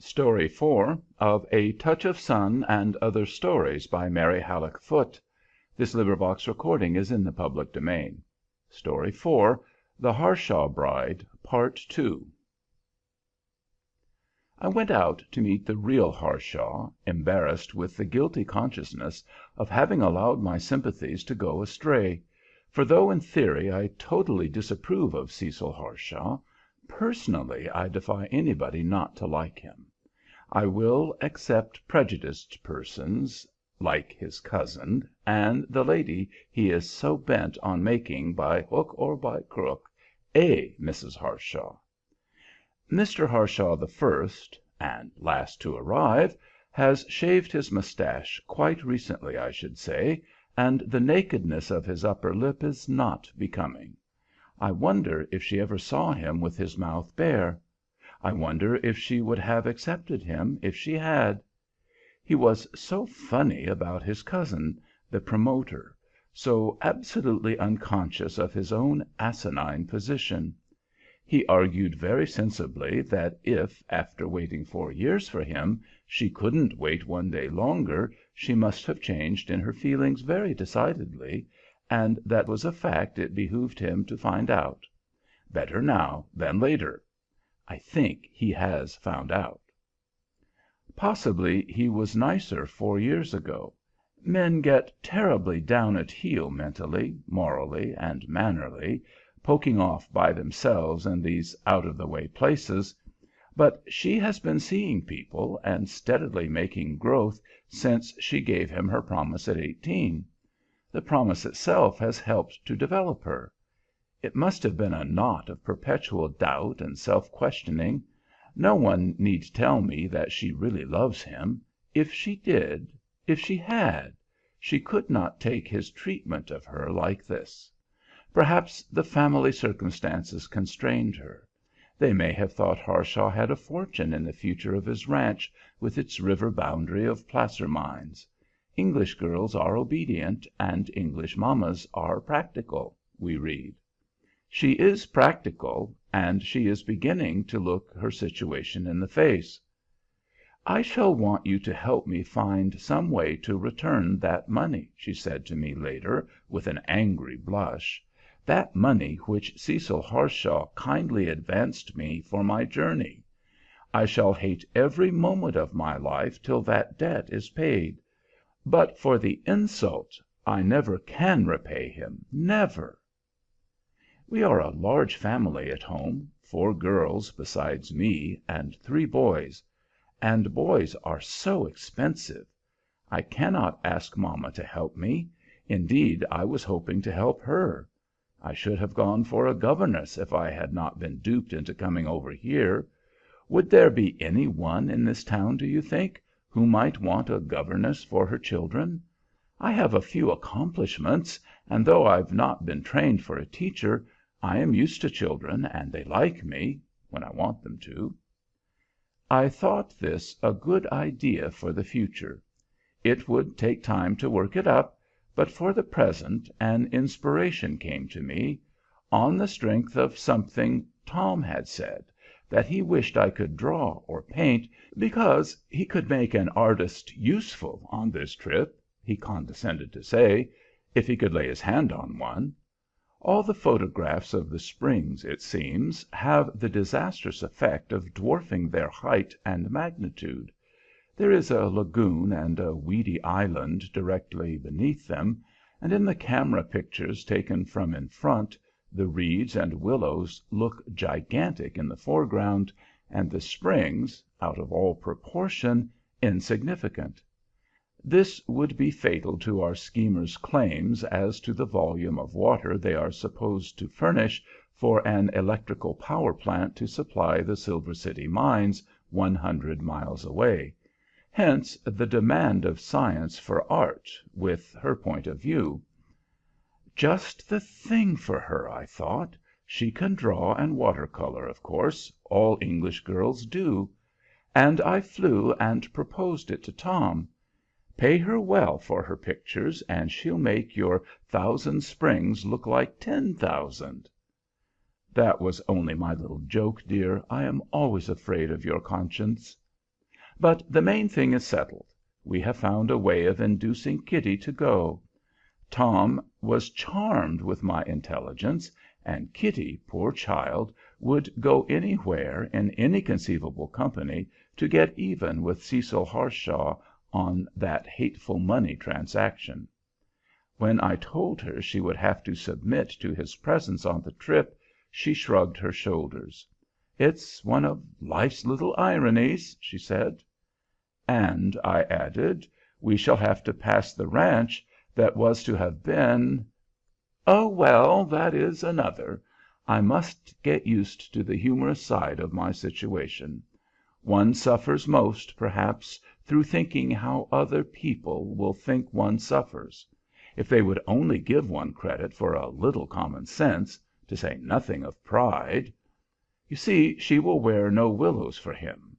Story 4 of A Touch of Sun and Other Stories by Mary Hallock Foote. Recording is in the public domain. Story 4, The Harshaw Bride, Part 2. I went out to meet the real Harshaw, embarrassed with the guilty consciousness of having allowed my sympathies to go astray, for though in theory I totally disapprove of Cecil Harshaw, personally I defy anybody not to like him. I will except prejudiced persons, like his cousin, and the lady he is so bent on making, by hook or by crook, a Mrs. Harshaw. Mr. Harshaw the first, and last to arrive, has shaved his mustache quite recently, I should say, and the nakedness of his upper lip is not becoming. I wonder if she ever saw him with his mouth bare. I wonder if she would have accepted him if she had. He was so funny about his cousin, the promoter, so absolutely unconscious of his own asinine position. He argued very sensibly that if, after waiting 4 years for him, she couldn't wait one day longer, she must have changed in her feelings very decidedly, and that was a fact it behooved him to find out. Better now than later. I think he has found out. Possibly he was nicer 4 years ago. Men get terribly down at heel mentally, morally, and mannerly, poking off by themselves in these out-of-the-way places. But she has been seeing people and steadily making growth since she gave him her promise at 18. The promise itself has helped to develop her. It must have been a knot of perpetual doubt and self-questioning. No one need tell me that she really loves him. If she did, if she had, she could not take his treatment of her like this. Perhaps the family circumstances constrained her. They may have thought Harshaw had a fortune in the future of his ranch, with its river boundary of placer mines. English girls are obedient, and English mammas are practical, we read. She is practical, and she is beginning to look her situation in the face. "I shall want you to help me find some way to return that money," she said to me later, with an angry blush, "that money which Cecil Harshaw kindly advanced me for my journey. I shall hate every moment of my life till that debt is paid. But for the insult, I never can repay him, never." We are a large family at home, 4 girls besides me, and 3 boys. And boys are so expensive. I cannot ask mamma to help me. Indeed, I was hoping to help her. I should have gone for a governess if I had not been duped into coming over here. Would there be any one in this town, do you think, who might want a governess for her children? I have a few accomplishments, and though I've not been trained for a teacher, I am used to children, and they like me, when I want them to. I thought this a good idea for the future. It would take time to work it up, but for the present an inspiration came to me, on the strength of something Tom had said, that he wished I could draw or paint, because he could make an artist useful on this trip, he condescended to say, if he could lay his hand on one. All the photographs of the springs, it seems, have the disastrous effect of dwarfing their height and magnitude. There is a lagoon and a weedy island directly beneath them, and in the camera pictures taken from in front, the reeds and willows look gigantic in the foreground, and the springs, out of all proportion, insignificant. This would be fatal to our schemers' claims as to the volume of water they are supposed to furnish for an electrical power plant to supply the Silver City mines 100 miles away. Hence the demand of science for art, with her point of view. Just the thing for her, I thought. She can draw and watercolor, of course. All English girls do. And I flew and proposed it to Tom. Pay her well for her pictures, and she'll make your 1,000 springs look like 10,000. That was only my little joke, dear. I am always afraid of your conscience. But the main thing is settled. We have found a way of inducing Kitty to go. Tom was charmed with my intelligence, and Kitty, poor child, would go anywhere, in any conceivable company, to get even with Cecil Harshaw on that hateful money transaction. When I told her she would have to submit to his presence on the trip, she shrugged her shoulders. "It's one of life's little ironies," she said. "And," I added, "we shall have to pass the ranch that was to have been—" "Oh, well, that is another. I must get used to the humorous side of my situation. One suffers most, perhaps, through thinking how other people will think one suffers. If they would only give one credit for a little common sense, to say nothing of pride! You see, she will wear no willows for him.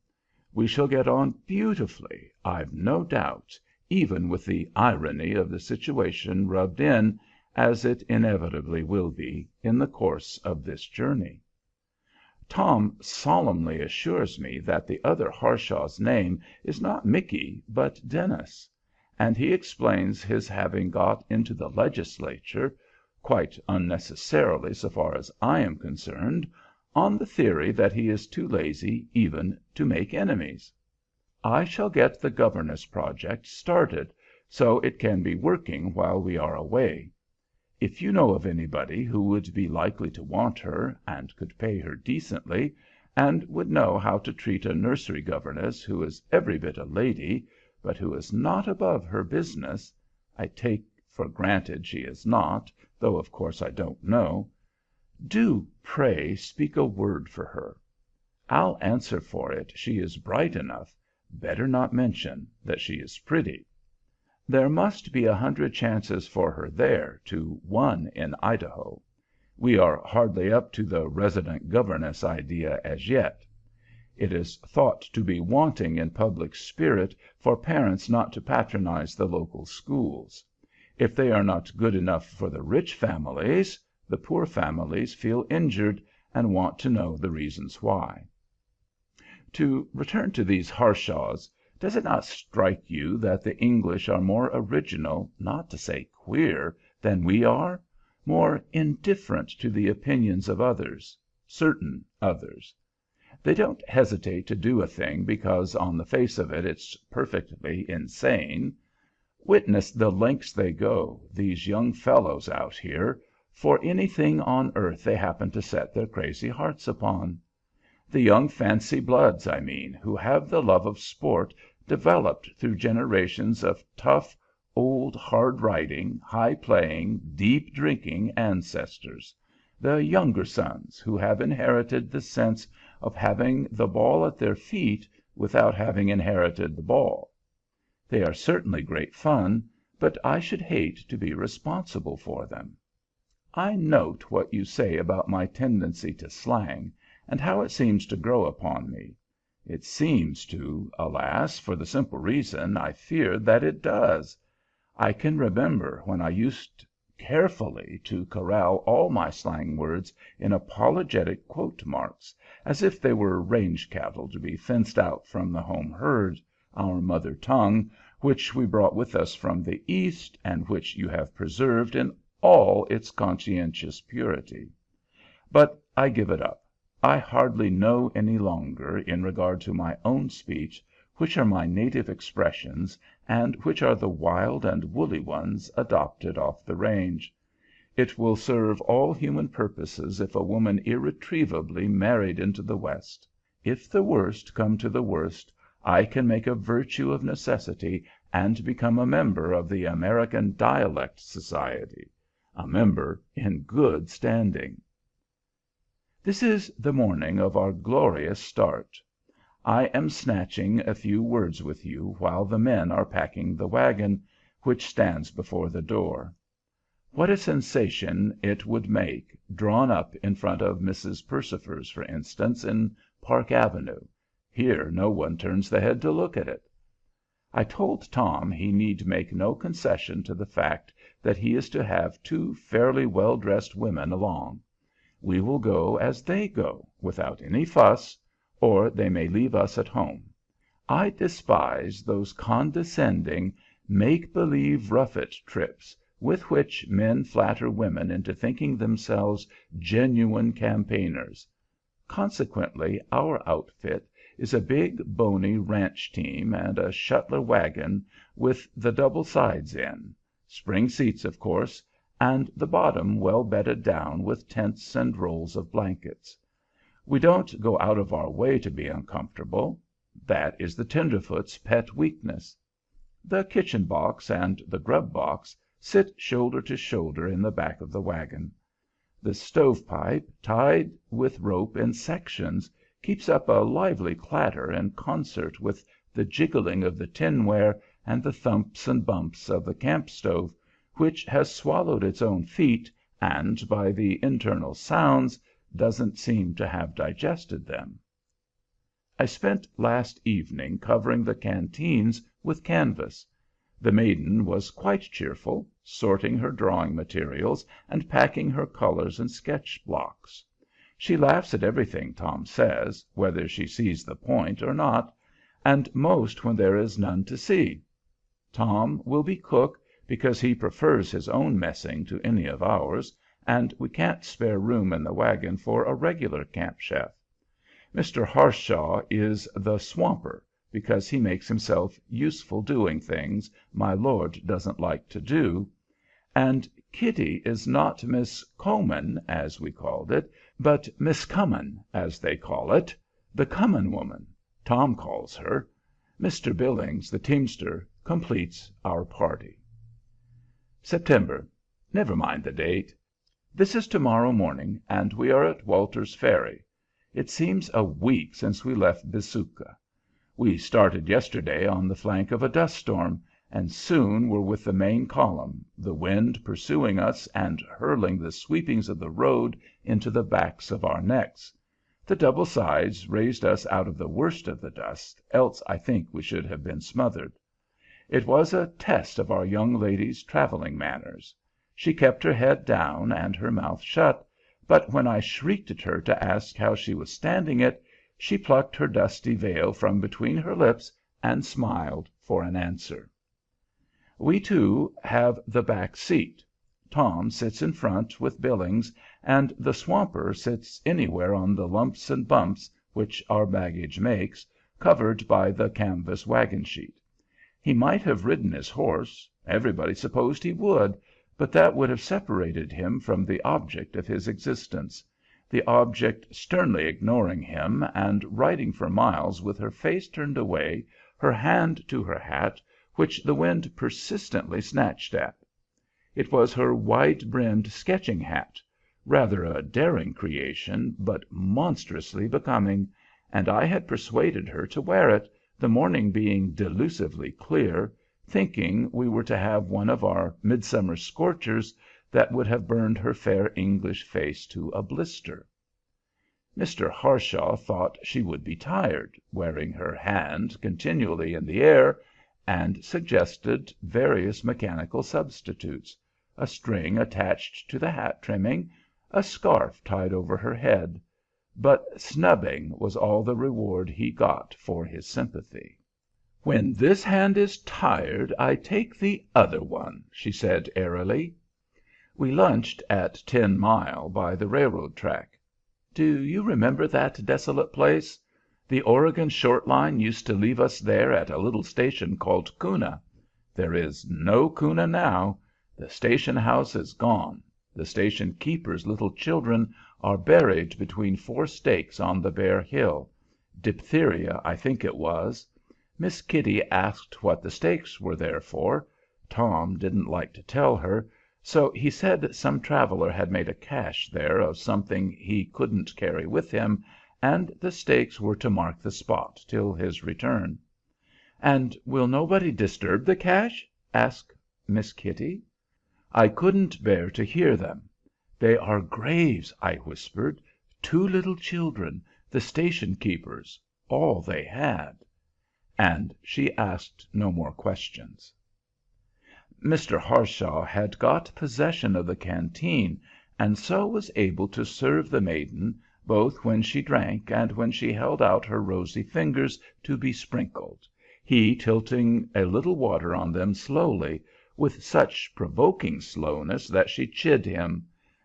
We shall get on beautifully, I've no doubt, even with the irony of the situation rubbed in, as it inevitably will be, in the course of this journey." Tom solemnly assures me that the other Harshaw's name is not Mickey, but Dennis; and he explains his having got into the legislature, quite unnecessarily so far as I am concerned, on the theory that he is too lazy even to make enemies. I shall get the governess project started, so it can be working while we are away. If you know of anybody who would be likely to want her, and could pay her decently, and would know how to treat a nursery governess who is every bit a lady, but who is not above her business, I take for granted she is not, though of course I don't know, do pray speak a word for her. I'll answer for it she is bright enough, better not mention that she is pretty. There must be 100 chances for her there to 1 in Idaho. We are hardly up to the resident governess idea as yet. It is thought to be wanting in public spirit for parents not to patronize the local schools. If they are not good enough for the rich families, the poor families feel injured and want to know the reasons why. To return to these Harshaws, does it not strike you that the English are more original, not to say queer, than we are? More indifferent to the opinions of others, certain others. They don't hesitate to do a thing because on the face of it it's perfectly insane. Witness the lengths they go, these young fellows out here, for anything on earth they happen to set their crazy hearts upon. The young fancy bloods, I mean, who have the love of sport developed through generations of tough, old, hard-riding, high-playing, deep-drinking ancestors; the younger sons who have inherited the sense of having the ball at their feet without having inherited the ball. They are certainly great fun, but I should hate to be responsible for them. I note what you say about my tendency to slang, and how it seems to grow upon me. It seems to, alas, for the simple reason, I fear, that it does. I can remember when I used carefully to corral all my slang words in apologetic quote marks, as if they were range cattle to be fenced out from the home herd, our mother tongue, which we brought with us from the East, and which you have preserved in all its conscientious purity. But I give it up. I hardly know any longer, in regard to my own speech, which are my native expressions, and which are the wild and woolly ones adopted off the range. It will serve all human purposes if a woman irretrievably married into the West. If the worst come to the worst, I can make a virtue of necessity and become a member of the American Dialect Society, a member in good standing. This is the morning of our glorious start. I am snatching a few words with you while the men are packing the wagon, which stands before the door. What a sensation it would make, drawn up in front of Mrs. Percifer's, for instance, in Park Avenue. Here no one turns the head to look at it. I told Tom he need make no concession to the fact that he is to have 2 fairly well-dressed women along. We will go as they go, without any fuss, or they may leave us at home. I despise those condescending, make-believe rough-it trips with which men flatter women into thinking themselves genuine campaigners. Consequently, our outfit is a big, bony ranch team and a Shuttler wagon with the double sides in, spring seats, of course, and the bottom well bedded down with tents and rolls of blankets. We don't go out of our way to be uncomfortable. That is the tenderfoot's pet weakness. The kitchen box and the grub box sit shoulder to shoulder in the back of the wagon. The stovepipe, tied with rope in sections, keeps up a lively clatter in concert with the jiggling of the tinware and the thumps and bumps of the camp stove, which has swallowed its own feet and, by the internal sounds, doesn't seem to have digested them. I spent last evening covering the canteens with canvas. The maiden was quite cheerful, sorting her drawing materials and packing her colors and sketch blocks. She laughs at everything Tom says, whether she sees the point or not, and most when there is none to see. Tom will be cook, because he prefers his own messing to any of ours, and we can't spare room in the wagon for a regular camp chef. Mr. Harshaw is the swamper, because he makes himself useful doing things my lord doesn't like to do, and Kitty is not Miss Coman, as we called it, but Miss Cummin, as they call it, the Cummin woman, Tom calls her. Mr. Billings, the teamster, completes our party. September. Never mind the date. This is to-morrow morning, and we are at Walter's Ferry. It seems a week since we left Bisuka. We started yesterday on the flank of a dust storm, and soon were with the main column, the wind pursuing us and hurling the sweepings of the road into the backs of our necks. The double sides raised us out of the worst of the dust, else I think we should have been smothered. It was a test of our young lady's traveling manners. She kept her head down and her mouth shut, but when I shrieked at her to ask how she was standing it, she plucked her dusty veil from between her lips and smiled for an answer. We two have the back seat. Tom sits in front with Billings, and the swamper sits anywhere on the lumps and bumps which our baggage makes, covered by the canvas wagon sheet. He might have ridden his horse, everybody supposed he would, but that would have separated him from the object of his existence, the object sternly ignoring him and riding for miles with her face turned away, her hand to her hat, which the wind persistently snatched at. It was her wide-brimmed sketching hat, rather a daring creation, but monstrously becoming, and I had persuaded her to wear it, the morning being delusively clear, thinking we were to have one of our midsummer scorchers that would have burned her fair English face to a blister. Mr. Harshaw thought she would be tired, wearing her hand continually in the air, and suggested various mechanical substitutes, a string attached to the hat trimming, a scarf tied over her head. But snubbing was all the reward he got for his sympathy. "When this hand is tired, I take the other one," she said airily. We lunched at 10 Mile by the railroad track. Do you remember that desolate place? The Oregon Short Line used to leave us there at a little station called Kuna. There is no Kuna now. The station house is gone. The station keeper's little children are buried between 4 stakes on the bare hill. Diphtheria, I think it was. Miss Kitty asked what the stakes were there for. Tom didn't like to tell her, so he said some traveler had made a cache there of something he couldn't carry with him, and the stakes were to mark the spot till his return. "And will nobody disturb the cache?" asked Miss Kitty. I couldn't bear to hear them. "They are graves," I whispered. "2 little children, the station keeper's, all they had." And she asked no more questions. Mr. Harshaw had got possession of the canteen, and so was able to serve the maiden both when she drank and when she held out her rosy fingers to be sprinkled, he tilting a little water on them slowly, with such provoking slowness that she chid him.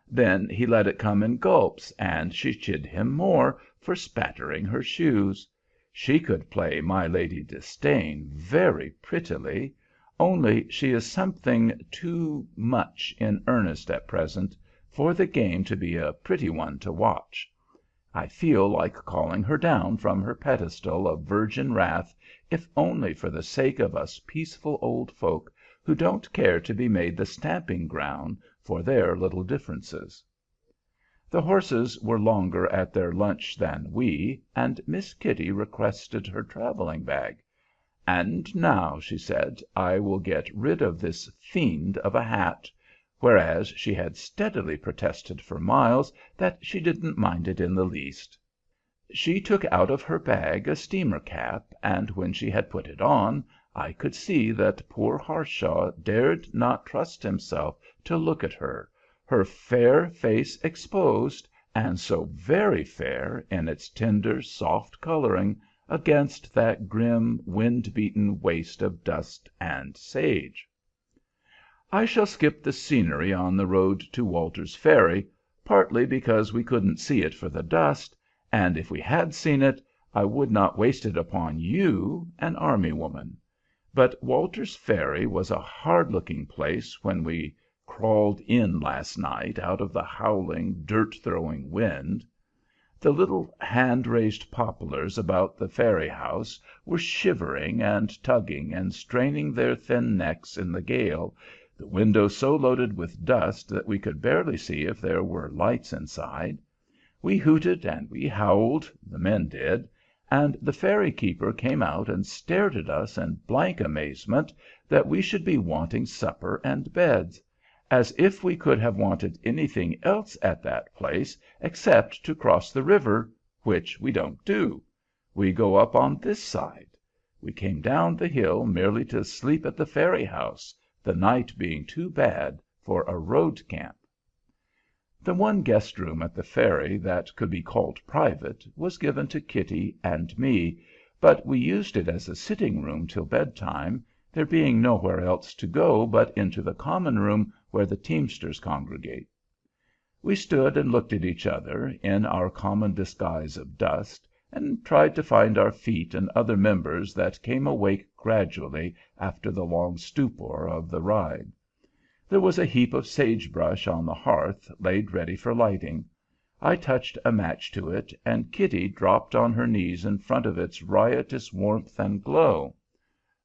Then he let it come in gulps, and she chid him more for spattering her shoes. She could play My Lady Disdain very prettily, only she is something too much in earnest at present for the game to be a pretty one to watch. I feel like calling her down from her pedestal of virgin wrath, if only for the sake of us peaceful old folk who don't care to be made the stamping ground for their little differences. The horses were longer at their lunch than we, and Miss Kitty requested her traveling bag. "And now," she said, "I will get rid of this fiend of a hat," whereas she had steadily protested for miles that she didn't mind it in the least. She took out of her bag a steamer cap, and when she had put it on, I could see that poor Harshaw dared not trust himself to look at her, her fair face exposed, and so very fair in its tender, soft coloring, against that grim, wind-beaten waste of dust and sage. I shall skip the scenery on the road to Walter's Ferry, partly because we couldn't see it for the dust, and if we had seen it, I would not waste it upon you, an army woman. But Walter's Ferry was a hard-looking place when we crawled in last night out of the howling, dirt-throwing wind. The little hand-raised poplars about the ferry house were shivering and tugging and straining their thin necks in the gale, the windows so loaded with dust that we could barely see if there were lights inside. We hooted and we howled, the men did, and the ferry keeper came out and stared at us in blank amazement that we should be wanting supper and beds, as if we could have wanted anything else at that place except to cross the river, which we don't do. We go up on this side. We came down the hill merely to sleep at the ferry house, the night being too bad for a road camp. The one guest room at the ferry that could be called private was given to Kitty and me, but we used it as a sitting room till bedtime, there being nowhere else to go but into the common room where the teamsters congregate. We stood and looked at each other, in our common disguise of dust, and tried to find our feet and other members that came awake gradually after the long stupor of the ride. There was a heap of sagebrush on the hearth laid ready for lighting. I touched a match to it, and Kitty dropped on her knees in front of its riotous warmth and glow.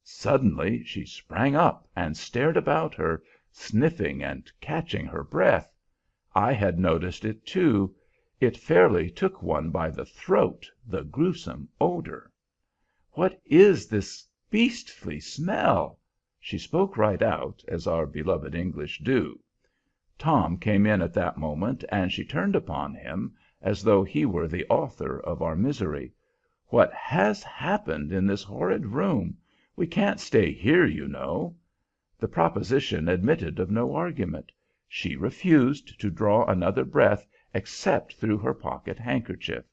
Suddenly she sprang up and stared about her, sniffing and catching her breath. I had noticed it too. It fairly took one by the throat, the gruesome odor. "What is this beastly smell?" She spoke right out, as our beloved English do. Tom came in at that moment, and she turned upon him as though he were the author of our misery. "What has happened in this horrid room? We can't stay here, you know." The proposition admitted of no argument. She refused to draw another breath except through her pocket handkerchief.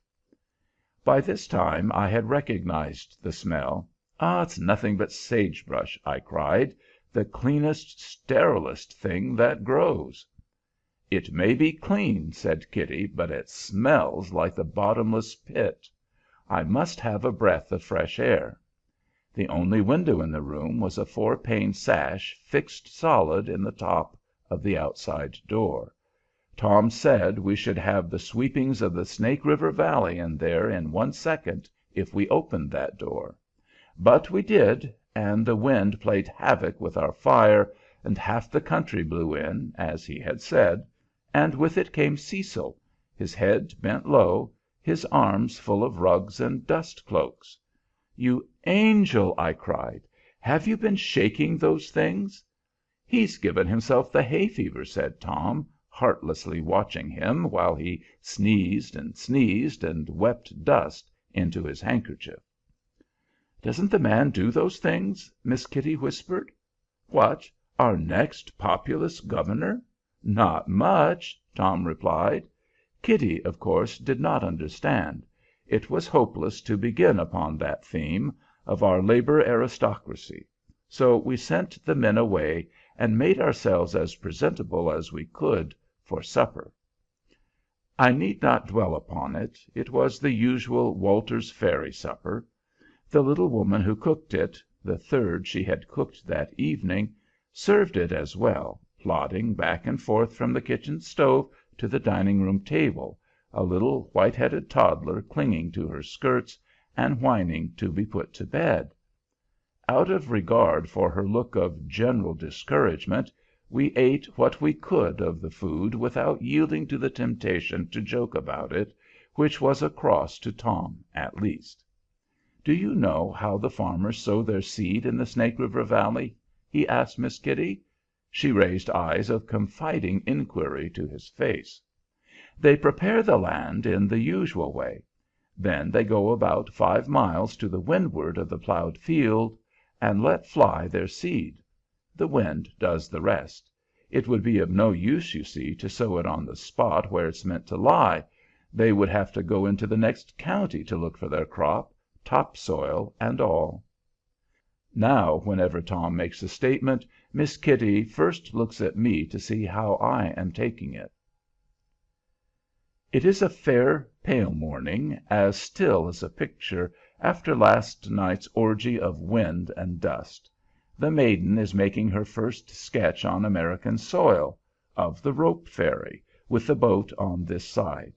By this time I had recognized the smell. "It's nothing but sagebrush," I cried, "the cleanest, sterilest thing that grows." "It may be clean," said Kitty, "but it smells like the bottomless pit. I must have a breath of fresh air." The only window in the room was a 4-pane sash fixed solid in the top of the outside door. Tom said we should have the sweepings of the Snake River Valley in there in 1 second if we opened that door. But we did, and the wind played havoc with our fire, and half the country blew in, as he had said, and with it came Cecil, his head bent low, his arms full of rugs and dust cloaks. "You angel!" I cried. "Have you been shaking those things?" "He's given himself the hay fever," said Tom, heartlessly watching him while he sneezed and wept dust into his handkerchief. "Doesn't the man do those things?" Miss Kitty whispered. "What, our next Populist governor? Not much," Tom replied. Kitty, of course, did not understand. It was hopeless to begin upon that theme of our labor aristocracy, so we sent the men away and made ourselves as presentable as we could for supper. I need not dwell upon it. It was the usual Walter's Ferry supper. The little woman who cooked it, the third she had cooked that evening, served it as well, plodding back and forth from the kitchen stove to the dining room table, a little white-headed toddler clinging to her skirts and whining to be put to bed. Out of regard for her look of general discouragement, we ate what we could of the food without yielding to the temptation to joke about it, which was a cross to Tom, at least. "Do you know how the farmers sow their seed in the Snake River Valley?" he asked Miss Kitty. She raised eyes of confiding inquiry to his face. "They prepare the land in the usual way. Then they go about 5 miles to the windward of the plowed field and let fly their seed. The wind does the rest. It would be of no use, you see, to sow it on the spot where it's meant to lie. They would have to go into the next county to look for their crop, topsoil and all." Now, whenever Tom makes a statement, Miss Kitty first looks at me to see how I am taking it. It is a fair, pale morning, as still as a picture, after last night's orgy of wind and dust. The maiden is making her first sketch on American soil, of the rope ferry, with the boat on this side.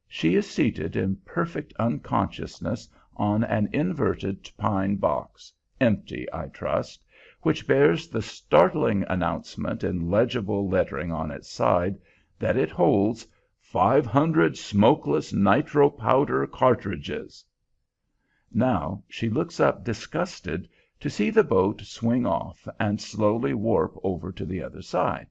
She is seated in perfect unconsciousness on an inverted pine box, empty, I trust, which bears the startling announcement in legible lettering on its side that it holds 500 smokeless nitro powder cartridges. Now she looks up disgusted to see the boat swing off and slowly warp over to the other side.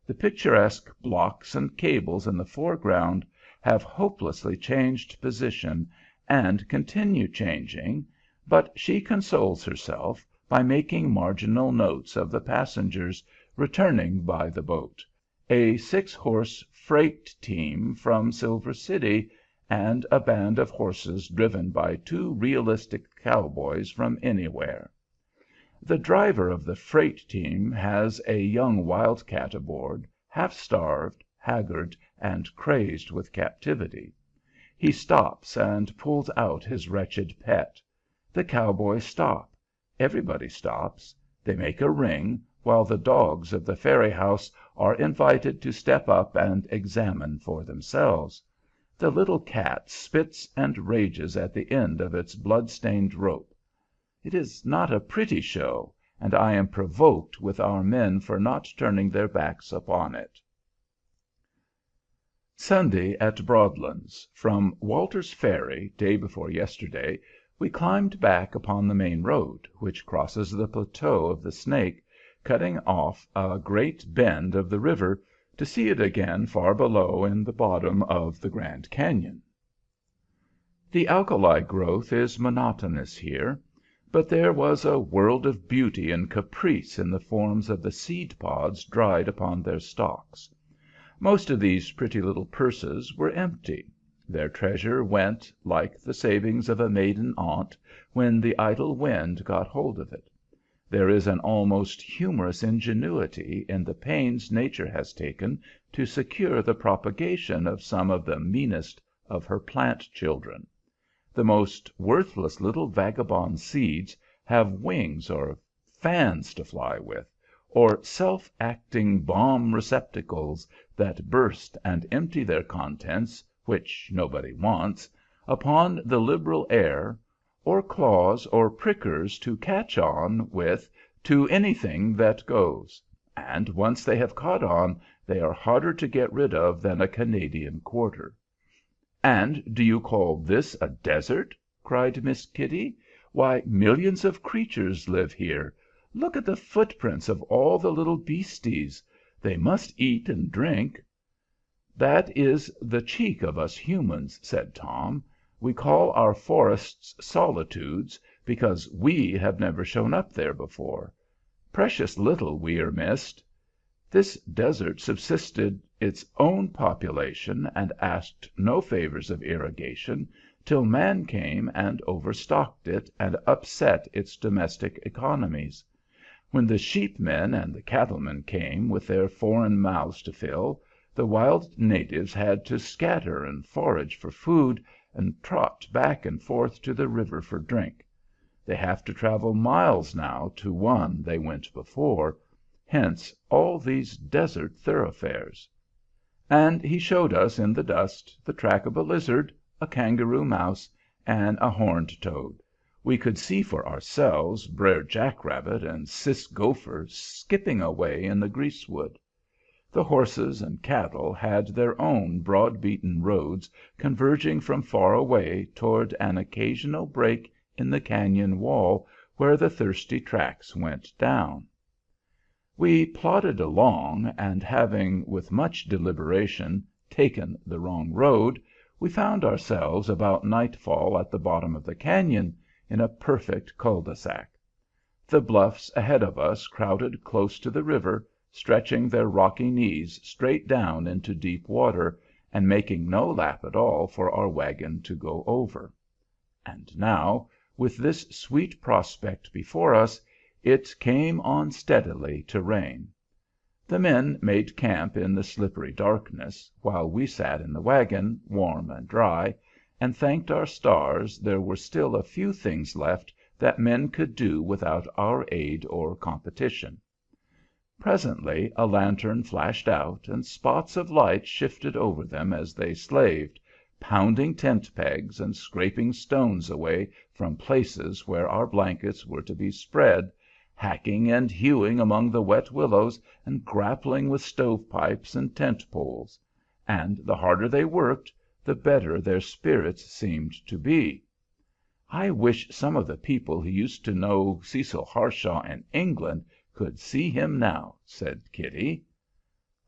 The picturesque blocks and cables in the foreground have hopelessly changed position and continue changing, but she consoles herself by making marginal notes of the passengers returning by the boat, a 6-horse freight team from Silver City, and a band of horses driven by 2 realistic cowboys from anywhere. The driver of the freight team has a young wildcat aboard, half starved, haggard, and crazed with captivity. He stops and pulls out his wretched pet. The cowboys stop. Everybody stops. They make a ring, while the dogs of the ferry house are invited to step up and examine for themselves. The little cat spits and rages at the end of its blood-stained rope. It is not a pretty show, and I am provoked with our men for not turning their backs upon it. Sunday at Broadlands. From Walter's Ferry, day before yesterday, we climbed back upon the main road, which crosses the plateau of the Snake, cutting off a great bend of the river, to see it again far below in the bottom of the Grand Cañon. The alkali growth is monotonous here, but there was a world of beauty and caprice in the forms of the seed pods dried upon their stalks. Most of these pretty little purses were empty. Their treasure went, like the savings of a maiden aunt, when the idle wind got hold of it. There is an almost humorous ingenuity in the pains nature has taken to secure the propagation of some of the meanest of her plant children. The most worthless little vagabond seeds have wings or fans to fly with, or self-acting bomb receptacles that burst and empty their contents, which nobody wants, upon the liberal air, or claws or prickers to catch on with to anything that goes, and once they have caught on, they are harder to get rid of than a Canadian quarter. "And do you call this a desert?" cried Miss Kitty. "Why, millions of creatures live here. Look at the footprints of all the little beasties. They must eat and drink." "That is the cheek of us humans," said Tom. "We call our forests solitudes because we have never shown up there before. Precious little we are missed. This desert subsisted its own population and asked no favors of irrigation till man came and overstocked it and upset its domestic economies. When the sheepmen and the cattlemen came with their foreign mouths to fill, the wild natives had to scatter and forage for food and trot back and forth to the river for drink. They have to travel miles now to one they went before, hence all these desert thoroughfares. And he showed us in the dust the track of a lizard, a kangaroo mouse, and a horned toad. We could see for ourselves Brer Jack Rabbit and Sis Gopher skipping away in the greasewood. The horses and cattle had their own broad-beaten roads converging from far away toward an occasional break in the cañon wall where the thirsty tracks went down. We plodded along, and having, with much deliberation, taken the wrong road, we found ourselves about nightfall at the bottom of the cañon, in a perfect cul-de-sac. The bluffs ahead of us crowded close to the river, stretching their rocky knees straight down into deep water, and making no lap at all for our wagon to go over. And now, with this sweet prospect before us, it came on steadily to rain. The men made camp in the slippery darkness, while we sat in the wagon, warm and dry, and thanked our stars there were still a few things left that men could do without our aid or competition. Presently a lantern flashed out, and spots of light shifted over them as they slaved, pounding tent pegs and scraping stones away from places where our blankets were to be spread, hacking and hewing among the wet willows and grappling with stovepipes and tent poles; and the harder they worked, the better their spirits seemed to be. "I wish some of the people who used to know Cecil Harshaw in England could see him now," said Kitty.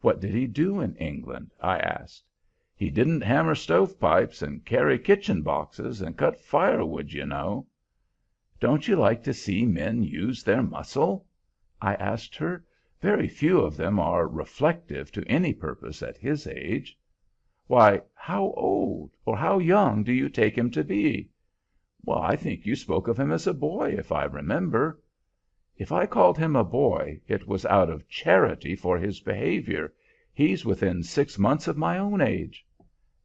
"What did he do in England?" I asked. "He didn't hammer stovepipes and carry kitchen boxes and cut firewood, you know." "Don't you like to see men use their muscle?" I asked her. "Very few of them are reflective to any purpose at his age." "Why, how old or how young do you take him to be?" "I think you spoke of him as a boy, if I remember." "If I called him a boy, it was out of charity for his behavior. He's within 6 months of my own age."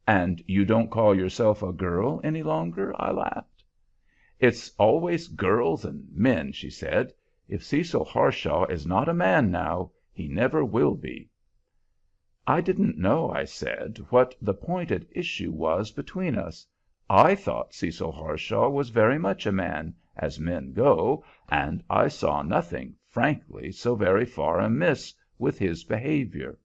"And you don't call yourself a girl any longer?" I laughed. "It's always girls and men," she said. "If Cecil Harshaw is not a man now, he never will be." "I didn't know," I said, "what the point at issue was between us. I thought Cecil Harshaw was very much a man, as men go, and I saw nothing, frankly, so very far amiss with his behavior."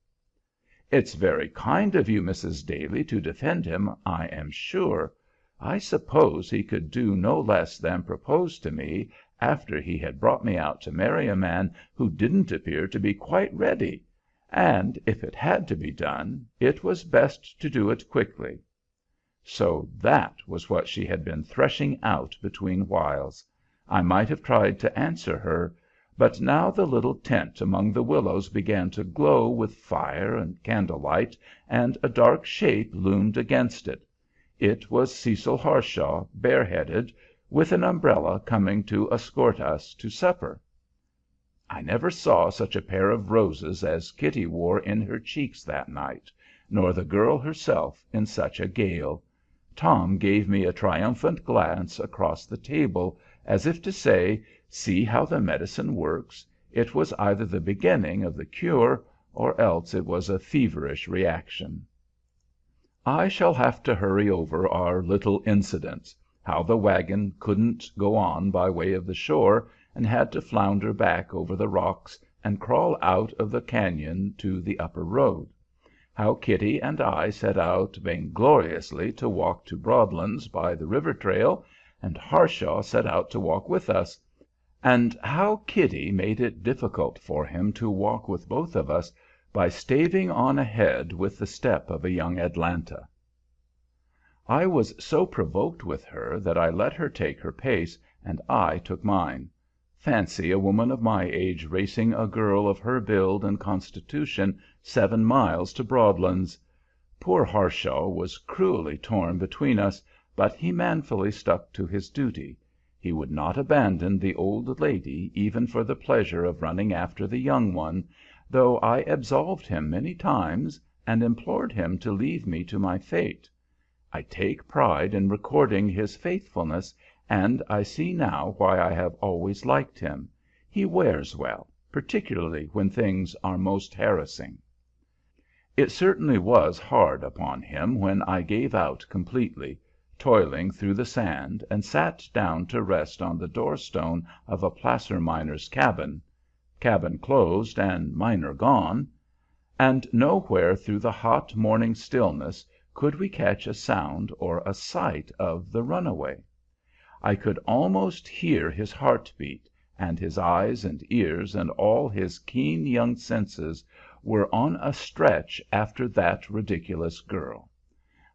"It's very kind of you, Mrs. Daly, to defend him, I am sure. I suppose he could do no less than propose to me after he had brought me out to marry a man who didn't appear to be quite ready, and if it had to be done, it was best to do it quickly." So that was what she had been threshing out between whiles. I might have tried to answer her, but now the little tent among the willows began to glow with fire and candlelight, and a dark shape loomed against it. It was Cecil Harshaw, bareheaded, with an umbrella, coming to escort us to supper. I never saw such a pair of roses as Kitty wore in her cheeks that night, nor the girl herself in such a gale. Tom gave me a triumphant glance across the table, as if to say, "See how the medicine works. It was either the beginning of the cure, or else it was a feverish reaction." I shall have to hurry over our little incidents: how the wagon couldn't go on by way of the shore, and had to flounder back over the rocks and crawl out of the cañon to the upper road; how Kitty and I set out vaingloriously to walk to Broadlands by the river trail, and Harshaw set out to walk with us; and how Kitty made it difficult for him to walk with both of us by staving on ahead with the step of a young Atlanta. I was so provoked with her that I let her take her pace, and I took mine. Fancy a woman of my age racing a girl of her build and constitution 7 miles to Broadlands! Poor Harshaw was cruelly torn between us, but he manfully stuck to his duty. He would not abandon the old lady even for the pleasure of running after the young one, though I absolved him many times and implored him to leave me to my fate. I take pride in recording his faithfulness, and I see now why I have always liked him. He wears well, particularly when things are most harassing. It certainly was hard upon him when I gave out completely, toiling through the sand, and sat down to rest on the doorstone of a placer miner's cabin closed and miner gone, and nowhere through the hot morning stillness could we catch a sound or a sight of the runaway. I could almost hear his heart beat, and his eyes and ears and all his keen young senses were on a stretch after that ridiculous girl.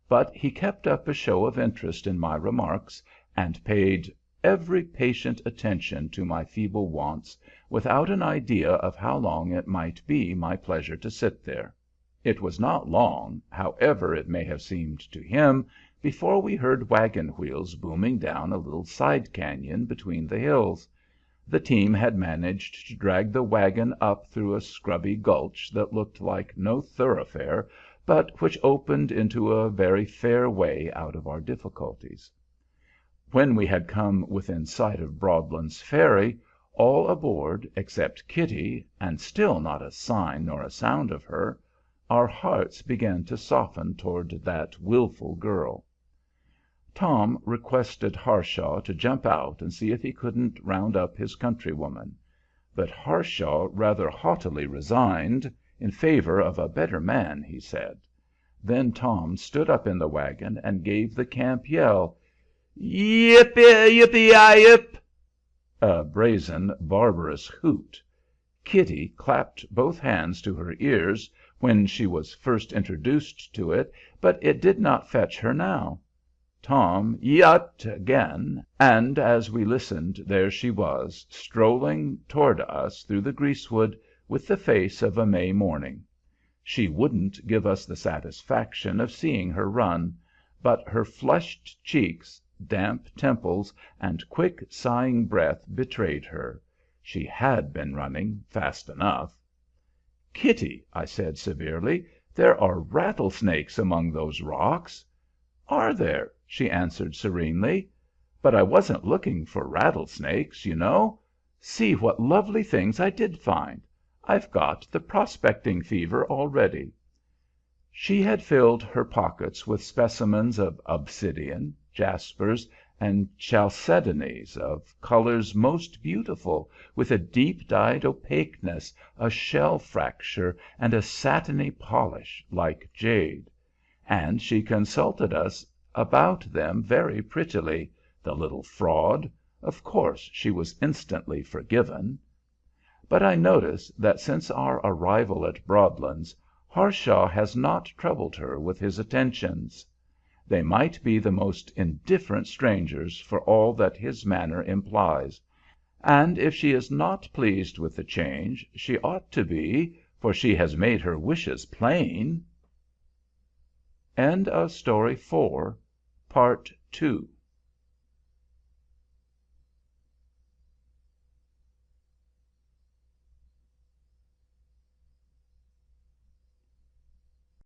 But he kept up a show of interest in my remarks, and paid every patient attention to my feeble wants, without an idea of how long it might be my pleasure to sit there. It was not long, however it may have seemed to him, before we heard wagon wheels booming down a little side cañon between the hills. The team had managed to drag the wagon up through a scrubby gulch that looked like no thoroughfare, but which opened into a very fair way out of our difficulties. When we had come within sight of Broadlands Ferry, all aboard except Kitty, and still not a sign nor a sound of her, our hearts began to soften toward that wilful girl. Tom requested Harshaw to jump out and see if he couldn't round up his countrywoman; but Harshaw rather haughtily resigned, in favor of a better man, he said. Then Tom stood up in the wagon and gave the camp yell, "Yip, yippee-yi-yip!" a brazen, barbarous hoot. Kitty clapped both hands to her ears when she was first introduced to it, but it did not fetch her now. Tom "yut" again, and as we listened there she was, strolling toward us through the greasewood with the face of a May morning. She wouldn't give us the satisfaction of seeing her run, but her flushed cheeks, damp temples, and quick, sighing breath betrayed her. She had been running fast enough. "Kitty," I said severely, "there are rattlesnakes among those rocks." "Are there?" she answered serenely. "But I wasn't looking for rattlesnakes, you know. See what lovely things I did find. I've got the prospecting fever already." She had filled her pockets with specimens of obsidian, jaspers, and chalcedonies, of colors most beautiful, with a deep-dyed opaqueness, a shell fracture, and a satiny polish like jade; and she consulted us about them very prettily, the little fraud. Of course she was instantly forgiven. But I notice that since our arrival at Broadlands, Harshaw has not troubled her with his attentions. They might be the most indifferent strangers for all that his manner implies, and if she is not pleased with the change, she ought to be, for she has made her wishes plain. End of Project Gutenberg's Part 2.